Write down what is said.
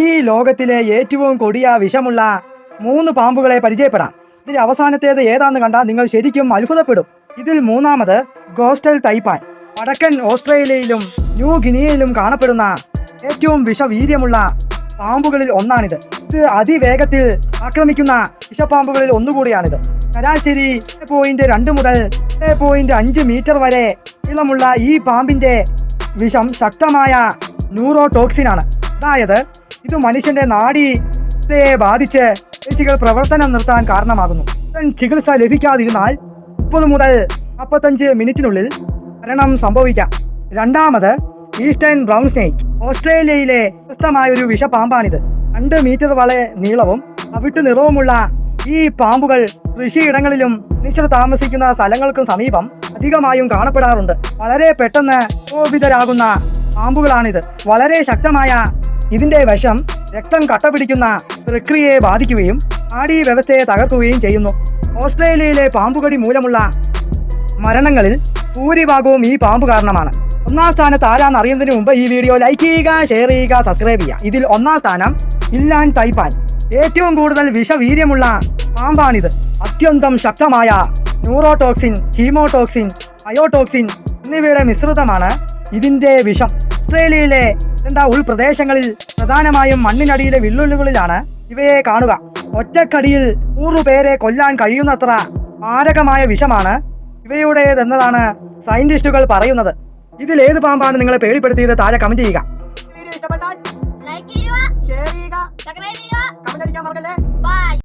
ഈ ലോകത്തിലെ ഏറ്റവും കൊടിയ വിഷമുള്ള 3 പാമ്പുകളെ പരിചയപ്പെടാം. ഇതിൽ അവസാനത്തേത് ഏതാന്ന് കണ്ടാൽ നിങ്ങൾ ശരിക്കും അത്ഭുതപ്പെടും. ഇതിൽ മൂന്നാമത് കോസ്റ്റൽ തൈപ്പാൻ. വടക്കൻ ഓസ്ട്രേലിയയിലും ന്യൂ ഗിനിയയിലും കാണപ്പെടുന്ന ഏറ്റവും വിഷവീര്യമുള്ള പാമ്പുകളിൽ ഒന്നാണിത്. ഇത് അതിവേഗത്തിൽ ആക്രമിക്കുന്ന വിഷപ്പാമ്പുകളിൽ ഒന്നുകൂടിയാണിത്. ശരാശരി 2 മുതൽ 2.5 മീറ്റർ വരെ നീളമുള്ള ഈ പാമ്പിന്റെ വിഷം ശക്തമായ ന്യൂറോടോക്സിനാണ്. അതായത് ഇത് മനുഷ്യന്റെ നാഡീയെ ബാധിച്ച് പേശികൾ പ്രവർത്തനം നിർത്താൻ കാരണമാകുന്നു. ചികിത്സ ലഭിക്കാതിരുന്നാൽ 30 മുതൽ 45 മിനിറ്റിനുള്ളിൽ മരണം സംഭവിക്കാം. രണ്ടാമത് ഈസ്റ്റേൺ ബ്രൗൺ സ്നേക്ക്. ഓസ്ട്രേലിയയിലെ പ്രശസ്തമായ ഒരു വിഷപ്പാമ്പാണിത്. 2 മീറ്റർ വരെ നീളവും അവിട്ട് നിറവുമുള്ള ഈ പാമ്പുകൾ കൃഷിയിടങ്ങളിലും മനുഷ്യർ താമസിക്കുന്ന സ്ഥലങ്ങൾക്കും സമീപം അധികമായും കാണപ്പെടാറുണ്ട്. വളരെ പെട്ടെന്ന് കോപിതരാകുന്ന പാമ്പുകളാണിത്. വളരെ ശക്തമായ ഇതിന്റെ വിഷം രക്തം കട്ടപിടിക്കുന്ന പ്രക്രിയയെ ബാധിക്കുകയും നാഡീവ്യവസ്ഥയെ തകർക്കുകയും ചെയ്യുന്നു. ഓസ്ട്രേലിയയിലെ പാമ്പുകടി മൂലമുള്ള മരണങ്ങളിൽ ഭൂരിഭാഗവും ഈ പാമ്പ് കാരണമാണ്. 1-ാം സ്ഥാനത്ത് ആരാന്ന് അറിയുന്നതിന് മുമ്പ് ഈ വീഡിയോ ലൈക്ക് ചെയ്യുക, ഷെയർ ചെയ്യുക, സബ്സ്ക്രൈബ് ചെയ്യുക. ഇതിൽ 1-ാം സ്ഥാനം ഇല്ലാൻ തൈപ്പാൻ. ഏറ്റവും കൂടുതൽ വിഷവീര്യമുള്ള പാമ്പാണിത്. അത്യന്തം ശക്തമായ ന്യൂറോടോക്സിൻ, ഹീമോടോക്സിൻ, അയോടോക്സിൻ എന്നിവയുടെ മിശ്രിതമാണ് ഇതിന്റെ വിഷം. ഓസ്ട്രേലിയയിലെ ഉൾപ്രദേശങ്ങളിൽ പ്രധാനമായും മണ്ണിനടിയിലെ വിള്ളുകളിലാണ് ഇവയെ കാണുക. ഒറ്റക്കടിയിൽ 100 പേരെ കൊല്ലാൻ കഴിയുന്നത്ര മാരകമായ വിഷമാണ് ഇവയുടേതെന്നതാണ് സയന്റിസ്റ്റുകൾ പറയുന്നത്. ഇതിൽ ഏത് പാമ്പാണ് നിങ്ങളെ പേടിപ്പെടുത്തിയത്? താഴെ കമന്റ് ചെയ്യുക. വീഡിയോ ഇഷ്ടപ്പെട്ടാൽ ലൈക്ക് ചെയ്യുക, ഷെയർ ചെയ്യുക, സബ്സ്ക്രൈബ് ചെയ്യുക, കമന്റ് അടിക്കാൻ മറക്കല്ലേ. ബൈ.